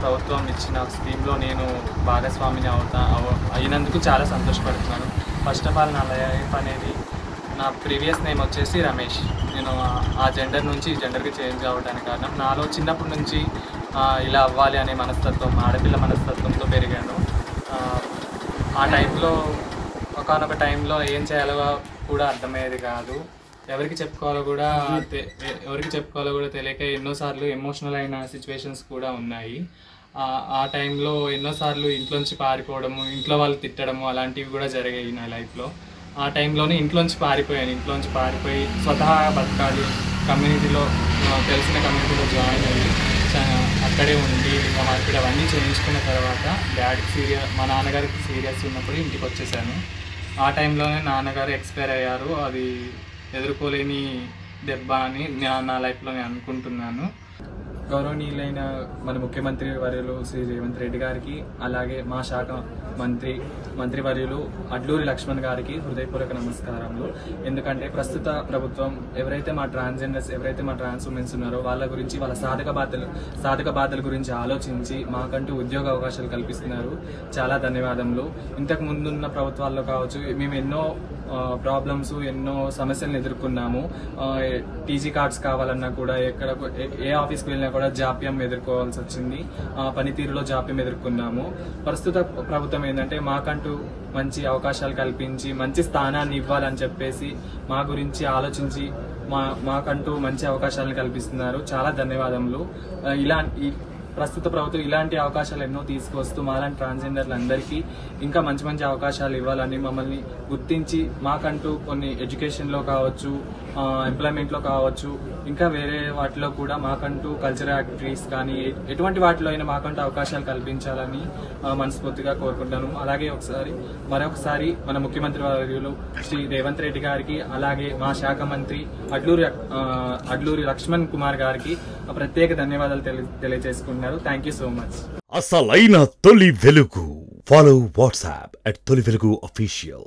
ప్రభుత్వం ఇచ్చిన స్కీమ్లో నేను భాగస్వామిని అయినందుకు చాలా సంతోషపడుతున్నాను. ఫస్ట్ ఆఫ్ ఆల్ నా లైఫ్ అనేది, నా ప్రీవియస్ నేమ్ వచ్చేసి రమేష్. నేను ఆ జెండర్ నుంచి ఈ జెండర్కి చేంజ్ అవ్వడానికి కారణం నాలో చిన్నప్పటి నుంచి ఇలా అవ్వాలి అనే మనస్తత్వం, ఆడపిల్ల మనస్తత్వంతో పెరిగాను. ఆ టైంలో ఒకానొక టైంలో ఏం చేయాలో కూడా అర్థమయ్యేది కాదు. ఎవరికి చెప్పుకోవాలో కూడా తెలియక ఎన్నోసార్లు ఎమోషనల్ అయిన సిచ్యువేషన్స్ కూడా ఉన్నాయి. ఆ టైంలో ఎన్నోసార్లు ఇంట్లోంచి పారిపోవడము, ఇంట్లో వాళ్ళు తిట్టడము అలాంటివి కూడా జరిగాయి నా లైఫ్లో. ఆ టైంలోనే ఇంట్లోంచి పారిపోయి స్వతహాగా బతకాలి, కమ్యూనిటీలో తెలిసిన కమ్యూనిటీలో జాయిన్ అయ్యి అక్కడే ఉండి ఇంకా మార్పిడి అవన్నీ చేయించుకున్న తర్వాత మా నాన్నగారికి సీరియస్ ఉన్నప్పుడు ఇంటికి వచ్చేసాను. ఆ టైంలోనే నాన్నగారు ఎక్స్పైర్ అయ్యారు. అది ఎదుర్కోలేని దెబ్బ అని నా లైఫ్లో నేను అనుకుంటున్నాను. గౌరవనీయులైన మన ముఖ్యమంత్రి వర్యులు శ్రీ రేవంత్ రెడ్డి గారికి, అలాగే మా శాఖ మంత్రివర్యులు అడ్లూరి లక్ష్మణ్ గారికి హృదయపూర్వక నమస్కారములు. ఎందుకంటే ప్రస్తుత ప్రభుత్వం ఎవరైతే మా ట్రాన్స్జెండర్స్, ఎవరైతే మా ట్రాన్స్ ఉమెన్స్ ఉన్నారో వాళ్ళ గురించి, వాళ్ళ సాధక బాధల గురించి ఆలోచించి మాకంటూ ఉద్యోగ అవకాశాలు కల్పిస్తున్నారు. చాలా ధన్యవాదములు. ఇంతకు ముందున్న ప్రభుత్వాల్లో కావచ్చు, మేము ఎన్నో ప్రాబ్లమ్స్, ఎన్నో సమస్యలను ఎదుర్కొన్నాము. టీజీ కార్డ్స్ కావాలన్నా కూడా, ఏ ఆఫీస్కి వెళ్ళినా కూడా జాప్యం ఎదుర్కోవాల్సి వచ్చింది. పనితీరులో జాప్యం ఎదుర్కొన్నాము. ప్రస్తుత ప్రభుత్వం ఏంటంటే మాకంటూ మంచి అవకాశాలు కల్పించి మంచి స్థానాన్ని ఇవ్వాలని చెప్పేసి మా గురించి ఆలోచించి మాకంటూ మంచి అవకాశాలను కల్పిస్తున్నారు. చాలా ధన్యవాదములు. ప్రస్తుత ప్రభుత్వం ఇలాంటి అవకాశాలు ఎన్నో తీసుకొస్తూ మాలాంటి ట్రాన్స్జెండర్లందరికీ ఇంకా మంచి మంచి అవకాశాలు ఇవ్వాలని, మమ్మల్ని గుర్తించి మాకంటూ కొన్ని ఎడ్యుకేషన్లో కావచ్చు, ఎంప్లాయ్మెంట్లో కావచ్చు, ఇంకా వేరే వాటిలో కూడా మాకంటూ కల్చరల్ యాక్టివిటీస్ కానీ ఎటువంటి వాటిలో అయినా మాకంటూ అవకాశాలు కల్పించాలని మనస్ఫూర్తిగా కోరుకుంటాను. అలాగే మరొకసారి మన ముఖ్యమంత్రి వర్యులు శ్రీ రేవంత్ రెడ్డి గారికి, అలాగే మా శాఖ మంత్రి అడ్లూరి లక్ష్మణ్ కుమార్ గారికి ప్రత్యేక ధన్యవాదాలు తెలియజేసుకుంటున్నారు. Thank you so much. అసలైన తొలి వెలుగు. ఫాలో వాట్సాప్ @తొలి వెలుగు official.